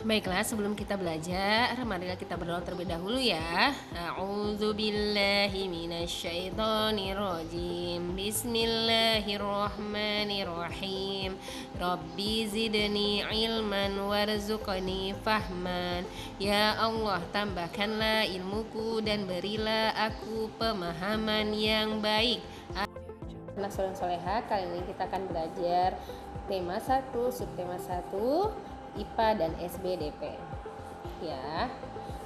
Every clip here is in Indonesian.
Baiklah, sebelum kita belajar, marilah kita berdoa terlebih dahulu ya. A'udzubillahi minasyaitonirrajim. Bismillahirrahmanirrahim. Rabbi zidni ilman warzuqni fahman. Ya Allah, tambahkanlah ilmuku dan berilah aku pemahaman yang baik. Anak soleh soleha, kali ini kita akan belajar tema 1, subtema 1, IPA dan SBDP. Ya,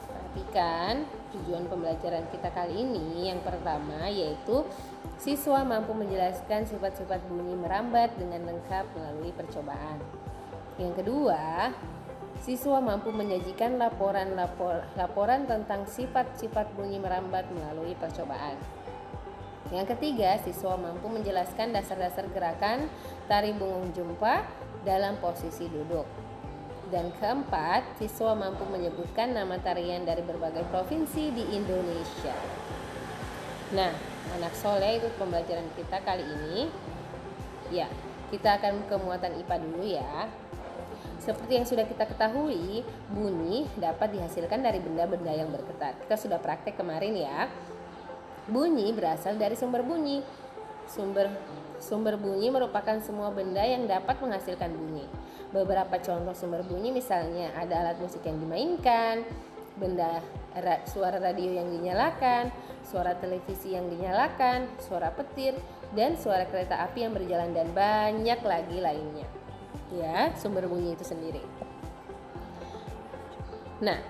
perhatikan tujuan pembelajaran kita kali ini. Yang pertama yaitu siswa mampu menjelaskan sifat-sifat bunyi merambat dengan lengkap melalui percobaan. Yang kedua, siswa mampu menyajikan laporan tentang sifat-sifat bunyi merambat melalui percobaan. Yang ketiga, siswa mampu menjelaskan dasar-dasar gerakan tari bungung jumpa dalam posisi duduk. Dan keempat, siswa mampu menyebutkan nama tarian dari berbagai provinsi di Indonesia. Nah, anak soleh, itu pembelajaran kita kali ini. Ya, kita akan ke muatan IPA dulu ya. Seperti yang sudah kita ketahui, bunyi dapat dihasilkan dari benda-benda yang bergetar. Kita sudah praktek kemarin ya. Bunyi berasal dari sumber bunyi. Sumber bunyi merupakan semua benda yang dapat menghasilkan bunyi. Beberapa contoh sumber bunyi misalnya ada alat musik yang dimainkan, suara radio yang dinyalakan, suara televisi yang dinyalakan, suara petir, dan suara kereta api yang berjalan, dan banyak lagi lainnya. Ya, sumber bunyi itu sendiri. Nah,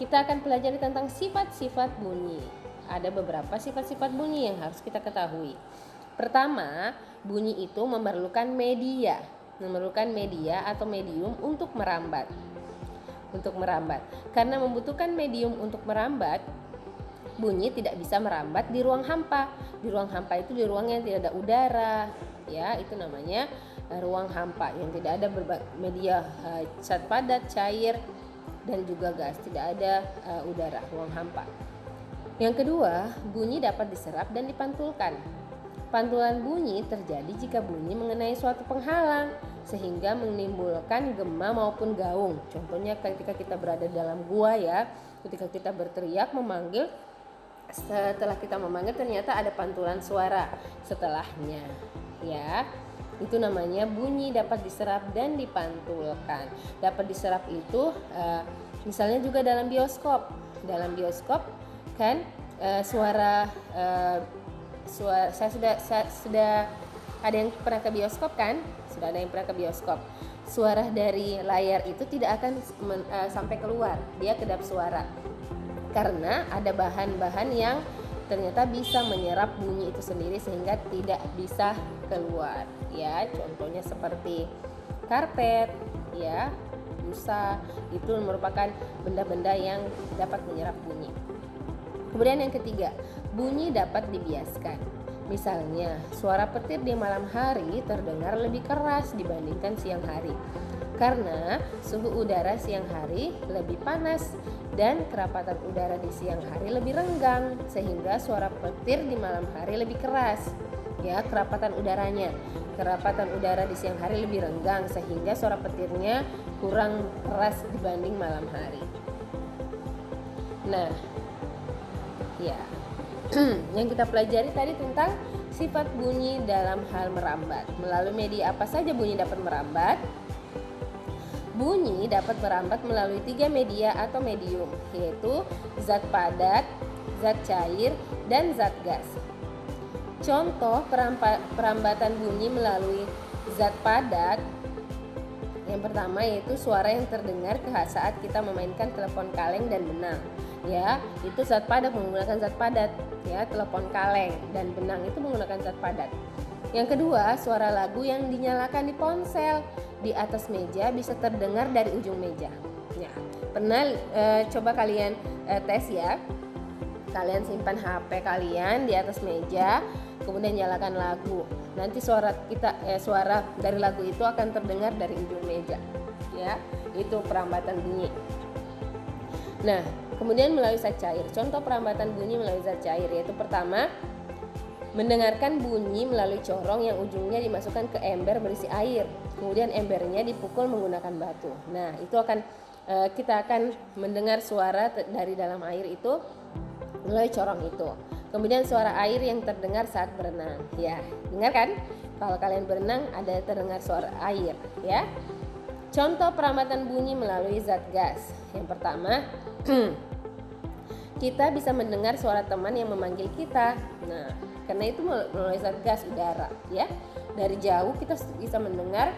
kita akan pelajari tentang sifat-sifat bunyi. Ada beberapa sifat-sifat bunyi yang harus kita ketahui. Pertama, bunyi itu memerlukan media atau medium untuk merambat. Karena membutuhkan medium untuk merambat, bunyi tidak bisa merambat di ruang hampa. Di ruang hampa itu di ruang yang tidak ada udara, ya, itu namanya ruang hampa yang tidak ada media zat padat, cair, dan juga gas, tidak ada udara, ruang hampa. Yang kedua, bunyi dapat diserap dan dipantulkan. Pantulan bunyi terjadi jika bunyi mengenai suatu penghalang sehingga menimbulkan gema maupun gaung. Contohnya ketika kita berada dalam gua ya, ketika kita berteriak memanggil, setelah kita memanggil ternyata ada pantulan suara setelahnya, ya. Itu namanya bunyi dapat diserap dan dipantulkan. Dapat diserap itu misalnya juga dalam bioskop. Dalam bioskop kan suara saya sudah ada yang pernah ke bioskop kan? Sudah ada yang pernah ke bioskop. Suara dari layar itu tidak akan sampai keluar, dia kedap suara. Karena ada bahan-bahan yang ternyata bisa menyerap bunyi itu sendiri sehingga tidak bisa keluar. Ya, contohnya seperti karpet, ya, busa, itu merupakan benda-benda yang dapat menyerap bunyi. Kemudian yang ketiga, bunyi dapat dibiaskan. Misalnya, suara petir di malam hari terdengar lebih keras dibandingkan siang hari. Karena suhu udara siang hari lebih panas dan kerapatan udara di siang hari lebih renggang, sehingga suara petir di malam hari lebih keras. Ya, kerapatan udaranya. Kerapatan udara di siang hari lebih renggang sehingga suara petirnya kurang keras dibanding malam hari. Nah, ya, yang kita pelajari tadi tentang sifat bunyi dalam hal merambat. Melalui media apa saja bunyi dapat merambat? Bunyi dapat merambat melalui 3 media atau medium, yaitu zat padat, zat cair, dan zat gas. Contoh perambatan bunyi melalui zat padat, yang pertama yaitu suara yang terdengar saat kita memainkan telepon kaleng dan benang. Ya, itu zat padat, menggunakan zat padat. Ya, telepon kaleng dan benang itu menggunakan zat padat. Yang kedua, suara lagu yang dinyalakan di ponsel di atas meja bisa terdengar dari ujung meja. Ya, pernah coba kalian tes ya. Kalian simpan HP kalian di atas meja, kemudian nyalakan lagu. Nanti suara dari lagu itu akan terdengar dari ujung meja. Ya, itu perambatan bunyi. Nah, kemudian melalui zat cair. Contoh perambatan bunyi melalui zat cair yaitu pertama, mendengarkan bunyi melalui corong yang ujungnya dimasukkan ke ember berisi air. Kemudian embernya dipukul menggunakan batu. Nah, itu akan kita akan mendengar suara dari dalam air itu melalui corong itu. Kemudian suara air yang terdengar saat berenang. Ya, dengar kan? Kalau kalian berenang ada terdengar suara air, ya. Contoh perambatan bunyi melalui zat gas. Yang pertama, kita bisa mendengar suara teman yang memanggil kita. Nah, karena itu melalui zat gas udara, ya. Dari jauh kita bisa mendengar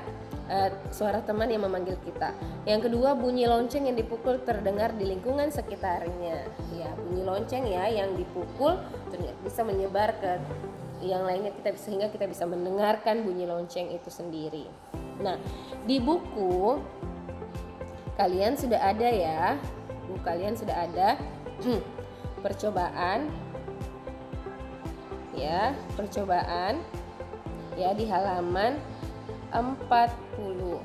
suara teman yang memanggil kita. Yang kedua, bunyi lonceng yang dipukul terdengar di lingkungan sekitarnya. Ya, bunyi lonceng ya yang dipukul bisa menyebar ke yang lainnya, sehingga kita bisa mendengarkan bunyi lonceng itu sendiri. Nah, di buku kalian sudah ada ya, buku kalian sudah ada percobaan ya di halaman 40.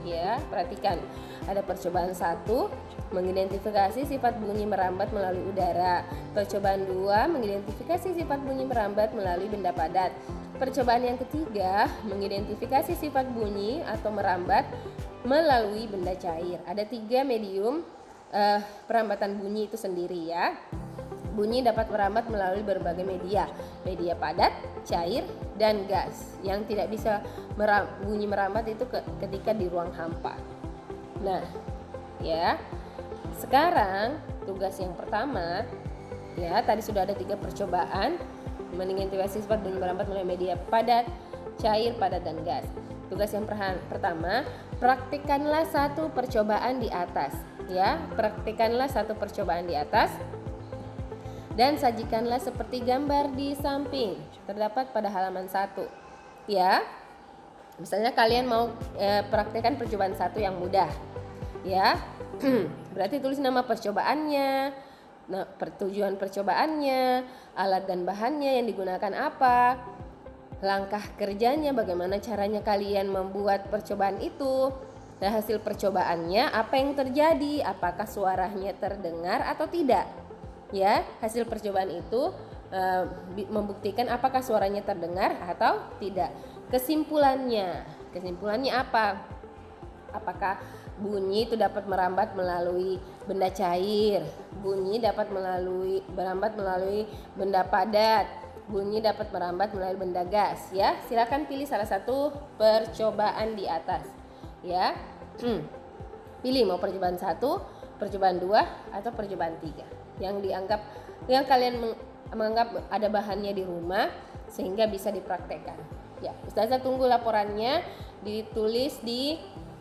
Ya, perhatikan. Ada percobaan 1, mengidentifikasi sifat bunyi merambat melalui udara. Percobaan 2, mengidentifikasi sifat bunyi merambat melalui benda padat. Percobaan yang ketiga, mengidentifikasi sifat bunyi atau merambat melalui benda cair. Ada 3 medium perambatan bunyi itu sendiri ya. Bunyi dapat merambat melalui berbagai media padat, cair, dan gas. Yang tidak bisa bunyi merambat itu ketika di ruang hampa. Nah, ya. Sekarang tugas yang pertama, ya tadi sudah ada 3 percobaan mengidentifikasi sifat bunyi merambat melalui media padat, cair, padat, dan gas. Tugas yang pertama, praktikkanlah 1 percobaan di atas. Ya, praktikkanlah 1 percobaan di atas. Dan sajikanlah seperti gambar di samping terdapat pada halaman 1. Ya, misalnya kalian mau praktekkan percobaan 1 yang mudah, ya. Berarti tulis nama percobaannya, tujuan percobaannya, alat dan bahannya yang digunakan apa, langkah kerjanya, bagaimana caranya kalian membuat percobaan itu, dan hasil percobaannya apa yang terjadi, apakah suaranya terdengar atau tidak. Ya, hasil percobaan itu membuktikan apakah suaranya terdengar atau tidak. Kesimpulannya apa? Apakah bunyi itu dapat merambat melalui benda cair, bunyi dapat merambat melalui benda padat, bunyi dapat merambat melalui benda gas. Ya, silakan pilih salah satu percobaan di atas. Ya, pilih mau percobaan 1, percobaan 2, atau percobaan 3. Yang kalian menganggap ada bahannya di rumah sehingga bisa dipraktekkan. Ya, Ustazah tunggu laporannya ditulis di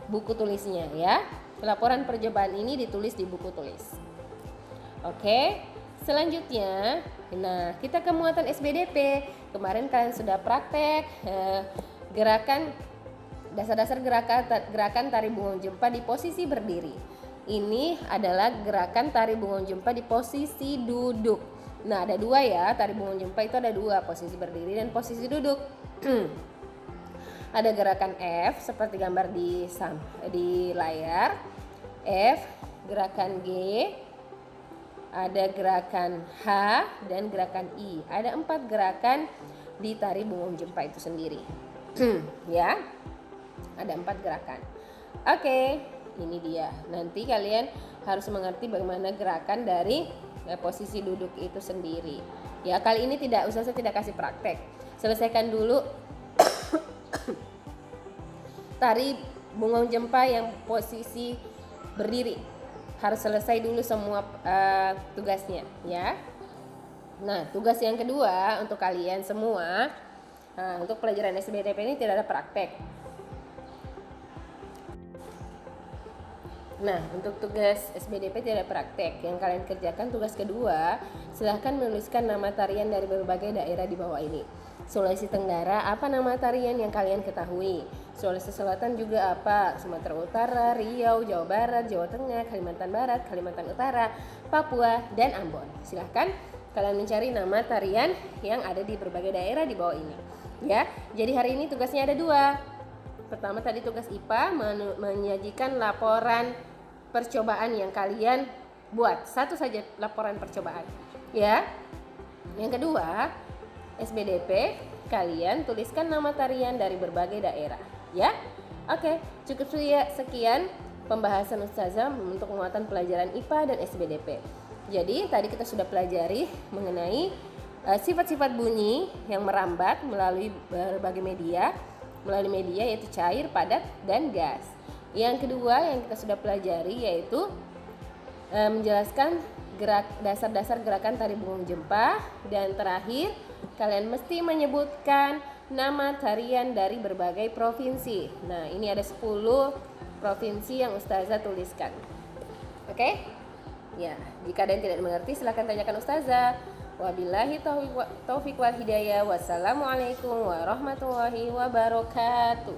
buku tulisnya ya. Laporan percobaan ini ditulis di buku tulis. Oke, selanjutnya, nah kita ke muatan SBDP. Kemarin kalian sudah praktek gerakan dasar-dasar gerakan tari bungong jempa di posisi berdiri. Ini adalah gerakan tari bungong jempa di posisi duduk. Nah, ada 2 ya, tari bungong jempa itu ada 2, posisi berdiri dan posisi duduk. Ada gerakan F seperti gambar di layar. F, gerakan G, ada gerakan H, dan gerakan I. Ada 4 gerakan di tari bungong jempa itu sendiri. Ya, ada 4 gerakan. Oke. Ini dia. Nanti kalian harus mengerti bagaimana gerakan dari posisi duduk itu sendiri. Ya, kali ini saya tidak kasih praktek. Selesaikan dulu tari bungong jempa yang posisi berdiri. Harus selesai dulu semua tugasnya, ya. Nah, tugas yang kedua untuk kalian semua, untuk pelajaran SBDP ini tidak ada praktek. Nah, untuk tugas SBDP tidak praktek. Yang kalian kerjakan tugas kedua, silahkan menuliskan nama tarian dari berbagai daerah di bawah ini. Sulawesi Tenggara, apa nama tarian yang kalian ketahui? Sulawesi Selatan juga apa? Sumatera Utara, Riau, Jawa Barat, Jawa Tengah, Kalimantan Barat, Kalimantan Utara, Papua, dan Ambon. Silahkan kalian mencari nama tarian yang ada di berbagai daerah di bawah ini. Ya, jadi hari ini tugasnya ada 2. Pertama tadi tugas IPA, menyajikan laporan percobaan yang kalian buat. 1 saja laporan percobaan, ya. Yang kedua, SBDP, kalian tuliskan nama tarian dari berbagai daerah, ya. Oke, cukup sekian pembahasan Ustazah untuk penguatan pelajaran IPA dan SBDP. Jadi tadi kita sudah pelajari mengenai sifat-sifat bunyi yang merambat melalui berbagai media yaitu cair, padat, dan gas. Yang kedua yang kita sudah pelajari yaitu menjelaskan dasar-dasar gerakan tari bungung jempa. Dan terakhir, kalian mesti menyebutkan nama tarian dari berbagai provinsi. Nah, ini ada 10 provinsi yang Ustazah tuliskan. Oke? Ya, jika ada yang tidak mengerti silahkan tanyakan Ustazah. Wabillahi taufiq wal hidayah. Wassalamualaikum warahmatullahi wabarakatuh.